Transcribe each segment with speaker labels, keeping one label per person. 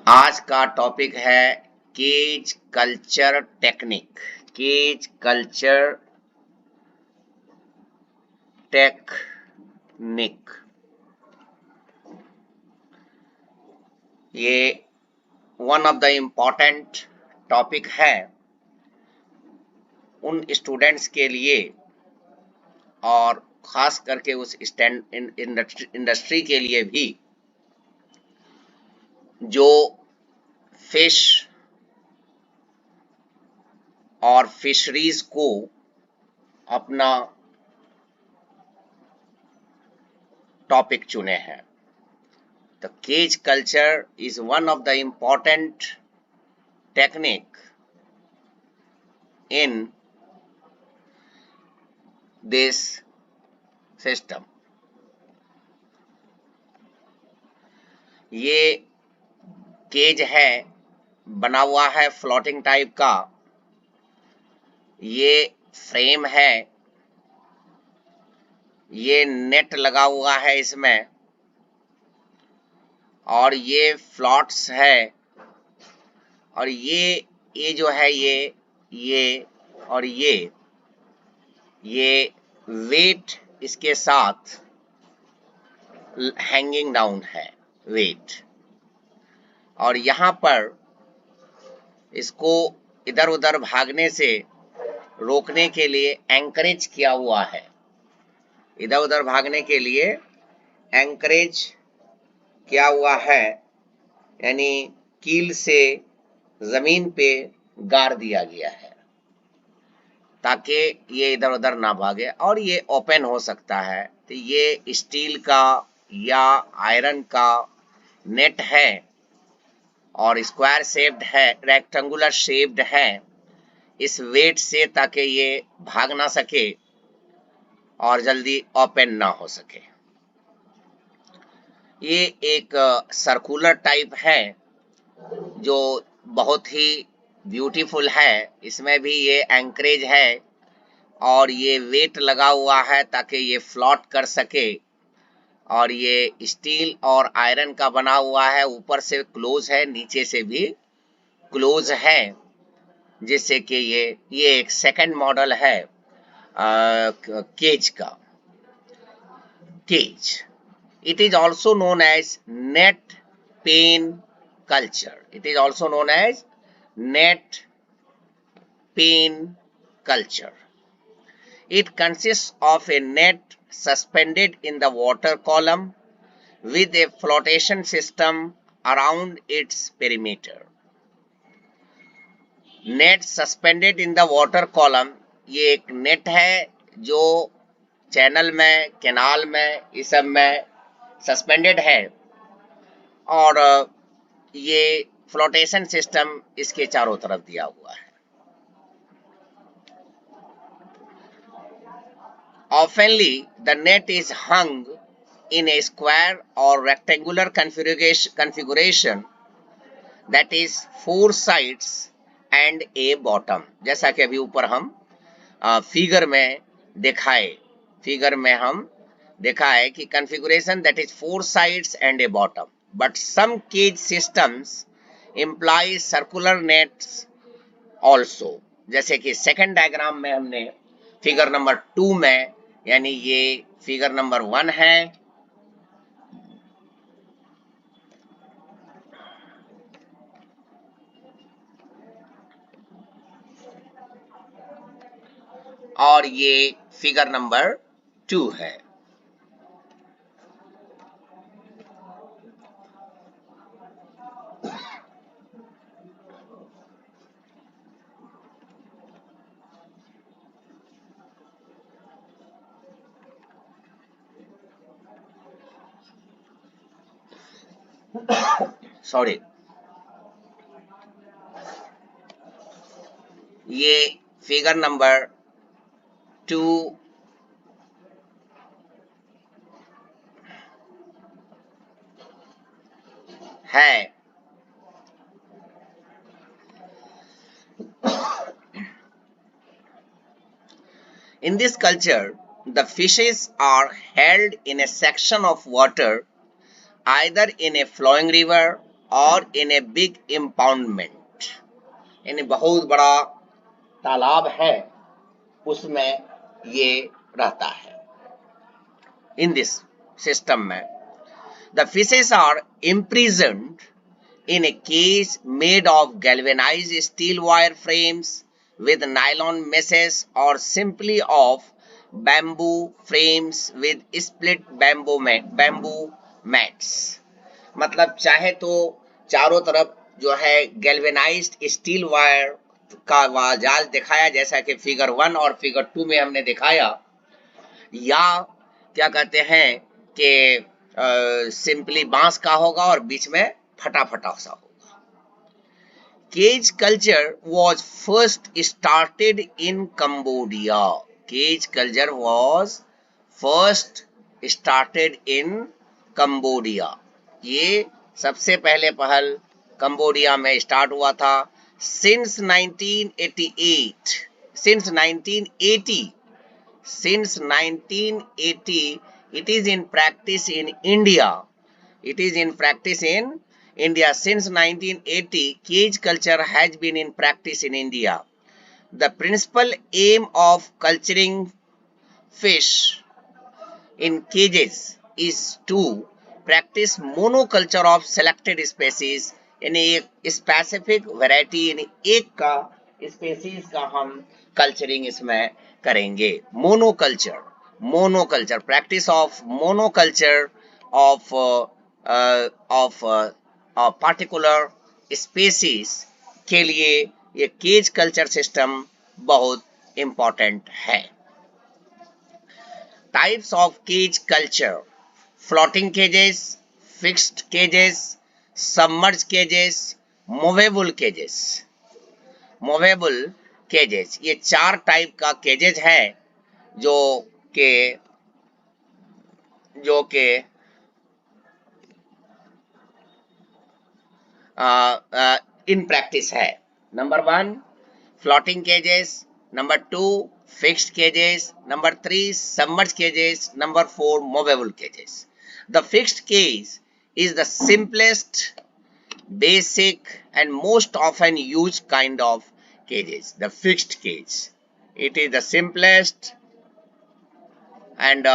Speaker 1: आज का टॉपिक है cage culture technique. Cage culture technique ये one of the important topic है उन स्टूडेंट्स के लिए और खास करके उस इंडस्ट्री के लिए भी जो फिश और फिशरीज को अपना टॉपिक चुने हैं। The cage culture is one of the important technique in this system. ये केज है, बना हुआ है फ्लोटिंग टाइप का। ये फ्रेम है, ये नेट लगा हुआ है इसमें, और ये फ्लॉट्स है, और ये जो है ये और ये वेट इसके साथ हैंगिंग डाउन है वेट, और यहाँ पर इसको इधर उधर भागने से रोकने के लिए एंकरेज किया हुआ है। इधर उधर भागने के लिए एंकरेज किया हुआ है, यानी कील से जमीन पे गाड़ दिया गया है ताकि ये इधर उधर ना भागे। और ये ओपन हो सकता है, तो ये स्टील का या आयरन का नेट है और स्क्वायर शेप्ड है, रेक्टेंगुलर शेप्ड है इस वेट से, ताकि ये भाग ना सके और जल्दी ओपन ना हो सके। ये एक सर्कुलर टाइप है जो बहुत ही ब्यूटीफुल है। इसमें भी ये एंकरेज है और ये वेट लगा हुआ है ताकि ये फ्लोट कर सके, और ये स्टील और आयरन का बना हुआ है। ऊपर से क्लोज है, नीचे से भी क्लोज है, जिससे कि ये एक सेकंड मॉडल है केज का। Cage it is also known as net pen culture. It is also known as net pen culture. It consists of a net suspended in the water column with a flotation system around its perimeter. Net suspended in the water column, ये एक net है जो channel में, canal में, इस सब में suspended है, और ये फ्लोटेशन सिस्टम इसके चारों तरफ दिया हुआ है। Oftenly, the net is hung in a square or rectangular configuration that is 4 sides and a bottom. जैसा कि अभी ऊपर हम फिगर में देखा है कि configuration that is 4 sides and a bottom. But some cage systems imply circular nets also. जैसे कि सेकंड डायग्राम में हमने फिगर नंबर 2 में, यानी ये फिगर नंबर 1 है, और ये फिगर नंबर 2 है। सॉरी, ये फिगर नंबर 2 है। In this culture, the fishes are held in a section of water, either in a flowing river और इन ए बिग इम्पाउंडमेंट, यानी बहुत बड़ा तालाब है उसमें ये रहता है। इन दिस सिस्टम में the fishes are imprisoned in a cage made of galvanized steel wire frames with nylon meshes or simply of bamboo frames with split bamboo mats। मतलब चाहे तो चारों तरफ जो है गैल्वेनाइज्ड स्टील वायर का जाल दिखाया, जैसा कि फिगर 1 और फिगर 2 में हमने दिखाया, या क्या कहते हैं कि सिंपली बांस का होगा और बीच में फटा फटा सा होगा। Cage culture was first started in Cambodia. Cage culture was first started in Cambodia. ये सबसे पहले पहल कंबोडिया में स्टार्ट हुआ था। Since 1988, since 1980 it is in practice in India. It is in practice in India. Since 1980 cage culture has been in practice in India. The principal aim of culturing fish in cages is to practice monoculture of selected species, यानी एक specific variety यानी एक का species का हम culturing इसमें करेंगे। Monoculture practice of monoculture of particular species के लिए ये केज कल्चर सिस्टम बहुत इंपॉर्टेंट है। Types of cage culture: floating cages, fixed cages, submerge cages, movable cages. Movable cages ये 4 टाइप का केजेस है जो के इन प्रैक्टिस है। Number 1 floating cages, number 2 fixed cages, number 3 submerged cages, number 4 movable cages. The fixed cage is the simplest, basic and most often used kind of cages. The fixed cage, it is the simplest and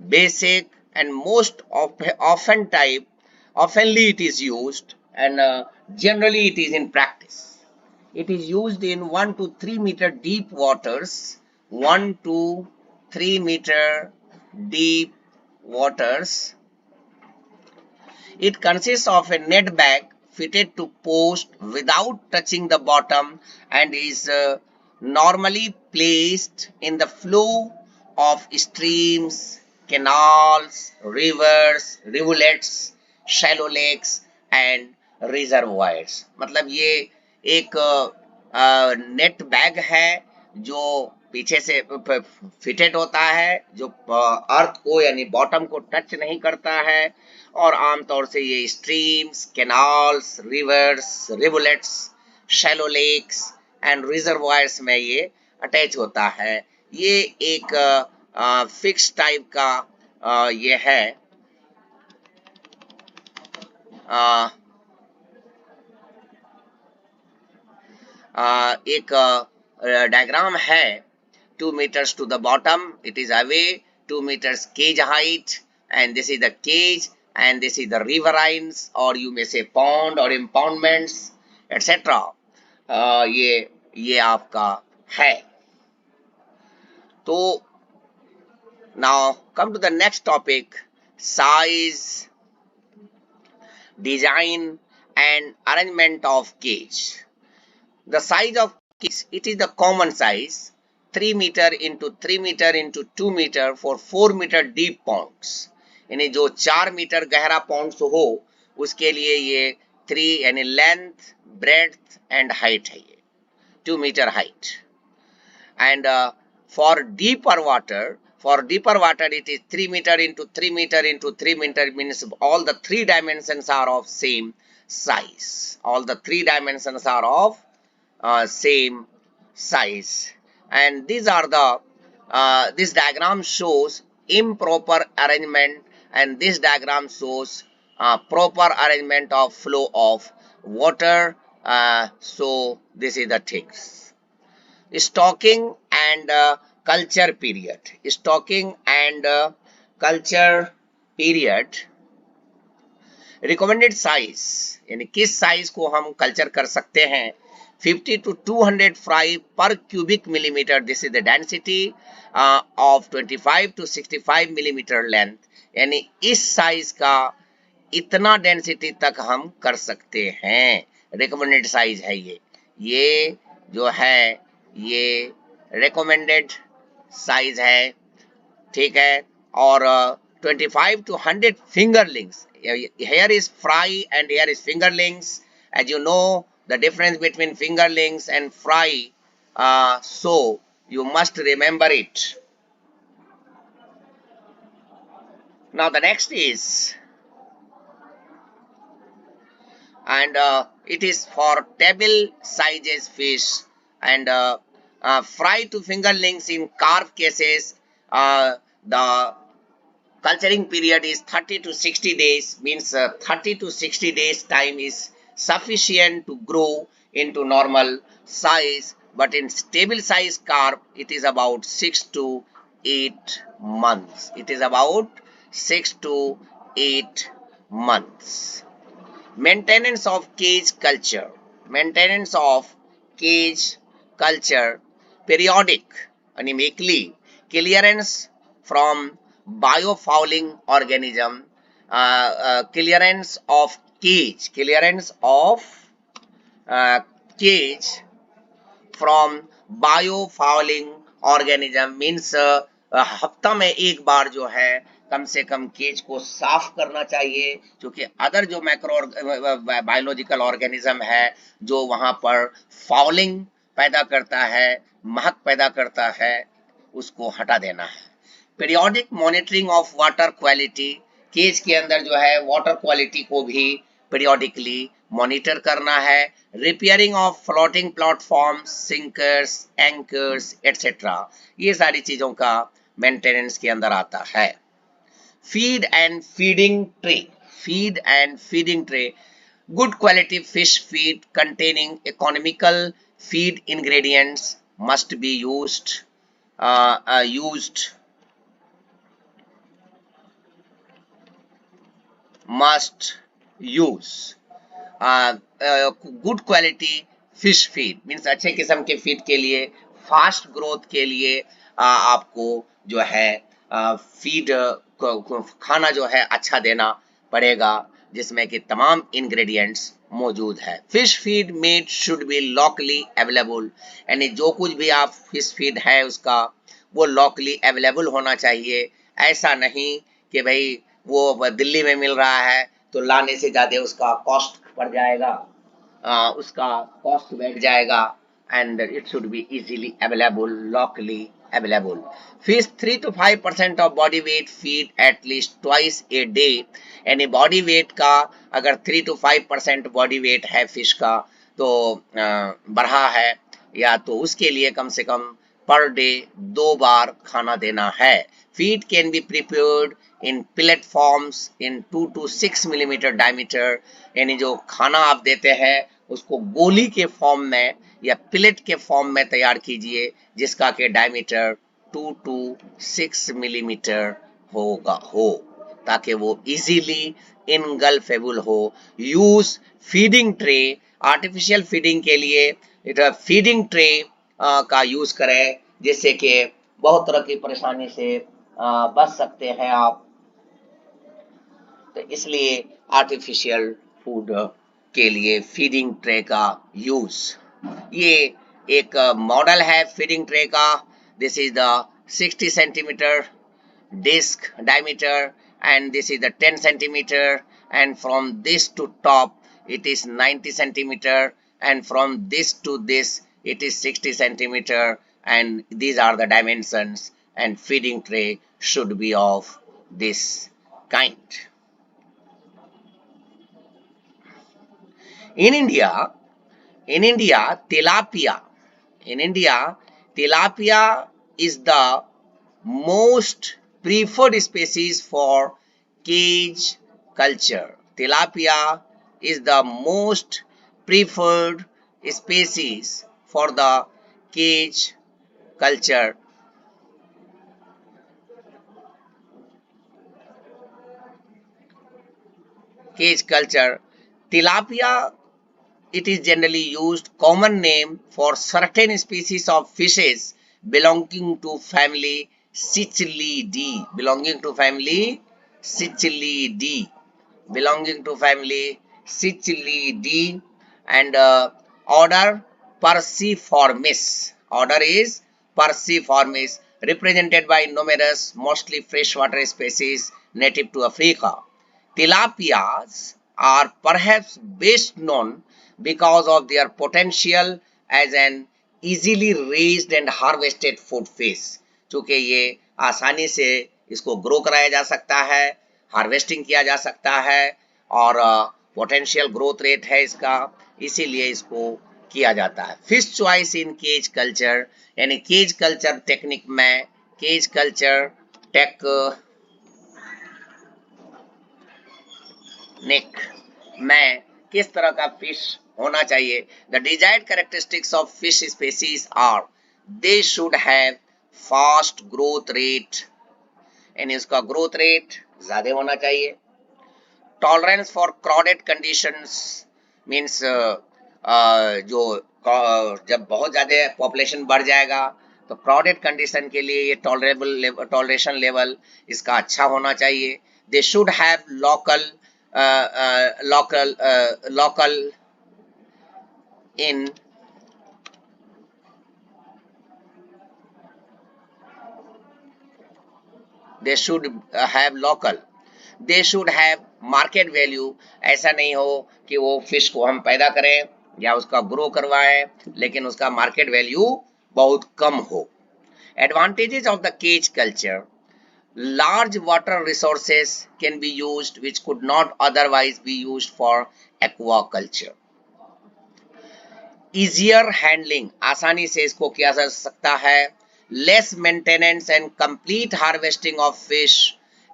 Speaker 1: basic and most oftenly it is used, and generally it is in practice. It is used in 1 to 3 meter deep waters. 1 to 3 meter deep waters. It consists of a net bag fitted to post without touching the bottom and is normally placed in the flow of streams, canals, rivers, rivulets, shallow lakes and reservoirs. मतलब ये एक net bag है जो पीछे से fitted होता है, जो अर्थ को यानी बॉटम को टच नहीं करता है, और आमतौर से ये streams, canals, rivers, rivulets, shallow lakes and reservoirs में ये अटैच होता है। ये एक फिक्स टाइप का ये है एक डायग्राम है। 2 meters to the bottom, it is away, 2 meters cage height, and this is the cage, and this is the riverines, or you may say pond or impoundments, etc. ये आपका है। तो now come to the next topic: size, design and arrangement of cage. The size of cage, it is the common size 3 meter into 3 meter into 2 meter for 4 meter deep ponds. यानी जो 4 metre गहरा Pond's हो उसके लिए ये 3 यानी length, breadth and height है, ये 2 metre height. And for deeper water it is 3 meter into 3 meter into 3 meter, means all the 3 dimensions are of same size. All the 3 dimensions are of same size, and these are the this diagram shows improper arrangement, and this diagram shows proper arrangement of flow of water. So this is the things. Stocking and culture period. Stocking and culture period. Recommended size यानी किस size को हम culture कर सकते हैं 50 to 200 fry पर cubic millimetre. This is the density of 25 to 65 millimetre length. यानी इस साइज का इतना डेंसिटी तक हम कर सकते हैं. रिकमेंडेड साइज है ये जो है ये रिकमेंडेड साइज है. ठीक है. और 25 to 100 fingerlings. Here is fry and here is fingerlings. As you know the difference between fingerlings and fry, so you must remember it. Now the next is, and it is for table sizes fish, and fry to fingerlings in carp cases. The culturing period is 30 to 60 days, means 30 to 60 days time is sufficient to grow into normal size, but in stable size carp it is about 6 to 8 months. It is about 6 to 8 months. Maintenance of cage culture. Maintenance of cage culture. Periodic and weekly clearance from biofouling organism. Clearance of cage. Clearance of cage from biofouling organism means हफ्ता में एक बार जो है कम से कम cage को साफ करना चाहिए, क्योंकि अदर जो मैक्रो बायोलॉजिकल ऑर्गेनिज्म है जो वहां पर फाउलिंग पैदा करता है, महक पैदा करता है, उसको हटा देना है. Periodic monitoring of water quality. Cage के अंदर जो है वाटर क्वालिटी को भी पीरियोडिकली मॉनिटर करना है. Repairing of floating platform, sinkers, anchors etcetera, ये सारी चीजों का मेंटेनेंस के अंदर आता है. Feed and feeding tray. Feed and feeding tray. Good quality fish feed containing economical feed ingredients must be used. Must use good quality fish feed means अच्छे किस्म के फीड के लिए, फास्ट ग्रोथ के लिए आपको जो है फीड खाना जो है अच्छा देना पड़ेगा, जिसमें कि तमाम इंग्रेडिएंट्स मौजूद है. Fish feed made should be locally available. यानी जो कुछ भी आप फिश फीड है उसका वो लोकली अवेलेबल होना चाहिए. ऐसा नहीं कि भाई वो दिल्ली में मिल रहा है तो लाने से ज्यादा उसका कॉस्ट बढ़ जाएगा, उसका कॉस्ट बैठ जाएगा. And it should be easily available, locally available. Fish 3 to 5% of body weight feed at least twice a day. यानी बॉडी वेट का अगर 3 to 5% बॉडी वेट है फिश का तो बढ़ा है, या तो उसके लिए कम से कम पर डे 2 बार खाना देना है. Feed can be prepared in pellet forms in 2 to 6 millimeter diameter. यानी जो खाना आप देते हैं उसको गोली के फॉर्म में या पिलेट के फॉर्म में तैयार कीजिए, जिसका के डायमीटर 2 to 6 मिलीमीटर हो, ताकि वो इजीली इनगल्फेबल हो. Use feeding tray. Artificial feeding के लिए फीडिंग ट्रे का यूज करें, जिससे कि बहुत तरह की परेशानी से बच सकते हैं आप. तो इसलिए आर्टिफिशियल फूड के लिए फीडिंग ट्रे का यूज. ये एक मॉडल है फीडिंग ट्रे का. This is the 60 centimetre disc diameter and this is the 10 centimeter, and from this to top it is 90 centimeter, and from this to this it is 60 centimeter, and these are the dimensions, and feeding tray should be of this kind. In India, tilapia. In India, tilapia is the most preferred species for cage culture. tilapia is the most preferred species for the cage culture. Cage culture. Tilapia, it is generally used common name for certain species of fishes belonging to family Cichlidae. Belonging to family Cichlidae. Belonging to family Cichlidae and order Perciformis. Order is Perciformis, represented by numerous, mostly freshwater species native to Africa. Tilapias are perhaps best known because of their potential as an easily raised and harvested food fish. चूंकि ये आसानी से इसको grow कराया जा सकता है, harvesting किया जा सकता है और पोटेंशियल ग्रोथ रेट है इसका, इसीलिए इसको किया जाता है. Fish choice in cage culture, यानी केज कल्चर टेक्निक में, केज कल्चर टेक्निक में किस तरह का फिश होना चाहिए. The desired characteristics of fish species are they should have fast growth rate, यानी उसका ग्रोथ रेट ज्यादा होना चाहिए. Tolerance for crowded conditions means जो जब बहुत ज्यादा पॉपुलेशन बढ़ जाएगा तो क्राउडेड कंडीशन के लिए ये टॉलरेशन लेवल इसका अच्छा होना चाहिए. दे should have local in they should have local, they should have market value. ऐसा नहीं हो कि वो फिश को हम पैदा करें या उसका ग्रो करवाएं लेकिन उसका मार्केट वैल्यू बहुत कम हो. Advantages of the cage culture. Large water resources can be used which could not otherwise be used for aquaculture. Easier handling, आसानी से इसको किया जा सकता है. Less maintenance and complete harvesting of fish.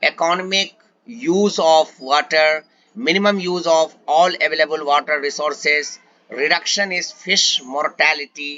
Speaker 1: Economic use of water, minimum use of all available water resources. Reduction is fish mortality,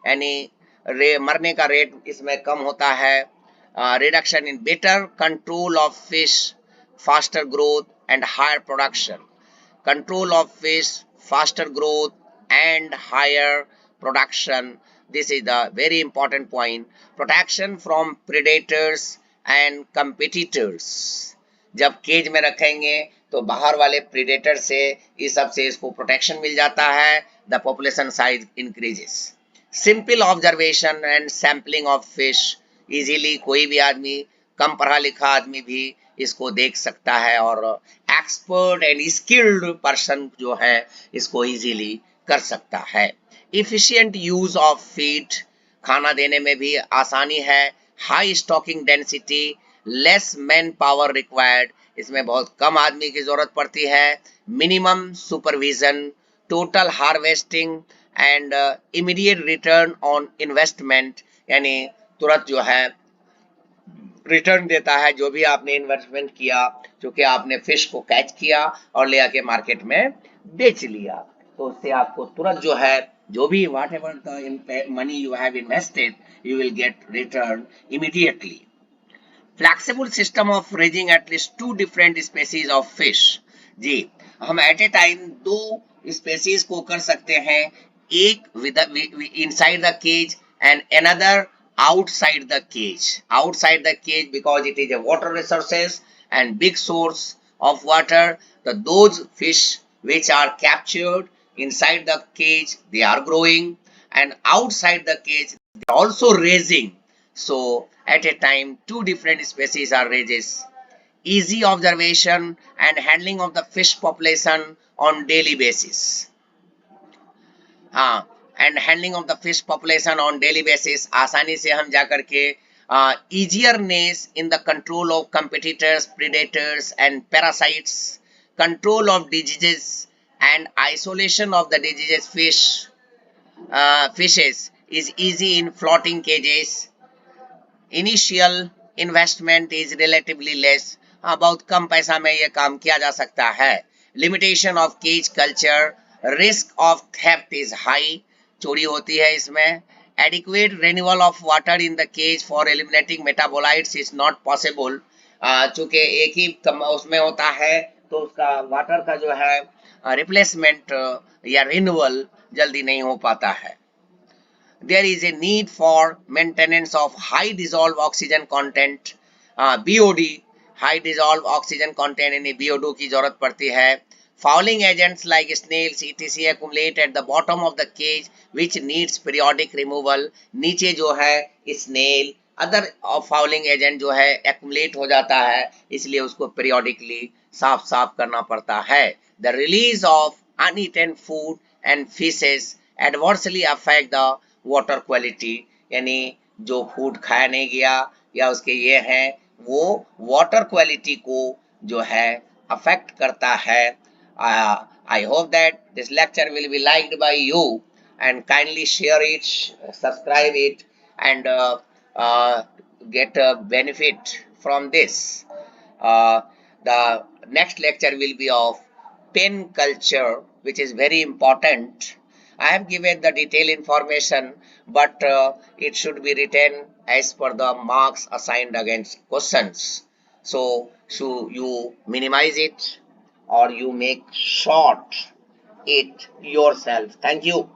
Speaker 1: यानी मरने का रेट इसमें कम होता है. Reduction in better control of fish, faster growth and higher production. Control of fish, faster growth and higher production. This is the very important point. Protection from predators and competitors. जब cage में रखेंगे तो बाहर वाले predator से इस सब से इसको प्रोटेक्शन मिल जाता है. The population size increases. Simple observation and sampling of fish. Easily कोई भी आदमी, कम पढ़ा लिखा आदमी भी इसको देख सकता है और एक्सपर्ट एंड स्किल्ड पर्सन जो है इसको इजीली कर सकता है. इफिशिएंट यूज ऑफ फीड, खाना देने में भी आसानी है. High stocking density, less man power required, इसमें बहुत कम आदमी की जरूरत पड़ती है. Minimum supervision, total harvesting and immediate return on investment, यानी तुरंत जो है रिटर्न देता है जो भी आपने इन्वेस्टमेंट किया, क्योंकि आपने फिश को कैच किया और ले आके मार्केट में बेच लिया तो उससे आपको तुरंत जो है जो भी whatever the money you have invested you will get return immediately. Flexible system of raising at least 2 different species of fish. जी, हम एट ए टाइम 2 स्पीसीज को कर सकते हैं, एक inside the cage and another outside the cage because it is a water resources and big source of water. Those fish which are captured inside the cage, they are growing, and outside the cage they are also raising. So at a time 2 different species are raised. Easy observation and handling of the fish population on daily basis. हाँ, and handling of the fish population on daily basis, आसानी से हम जाकर के eagerness in the control of competitors, predators and parasites, control of diseases and isolation of the diseases fishes is easy in floating cages. Initial investment is relatively less, बहुत कम पैसा में ये काम किया जा सकता है. Limitation of cage culture, risk of theft is high, चोरी होती है इसमें, adequate renewal of water in the cage for eliminating metabolites is not possible, चूंकि एक ही उसमें होता है तो उसका वाटर का जो है रिप्लेसमेंट या रिन्यूअल जल्दी नहीं हो पाता है. There is a need for maintenance of high dissolved oxygen content, BOD, high dissolved oxygen content यानी BOD की जरूरत पड़ती है. Fouling agents like snails etc accumulate at the bottom of the cage which needs periodic removal. नीचे जो है snail other fouling agent जो है एक्यूमुलेट हो जाता है, इसलिए उसको periodically साफ साफ करना पड़ता है. The release of uneaten food and fishes adversely affect the water quality, यानी जो फूड खाया नहीं गया या उसके ये हैं वो वाटर क्वालिटी को जो है अफेक्ट करता है. I hope that this lecture will be liked by you and kindly share it, subscribe it, and get a benefit from this. The next lecture will be of pen culture, which is very important. I have given the detailed information, but it should be written as per the marks assigned against questions. So you minimize it or you make short it yourself. Thank you.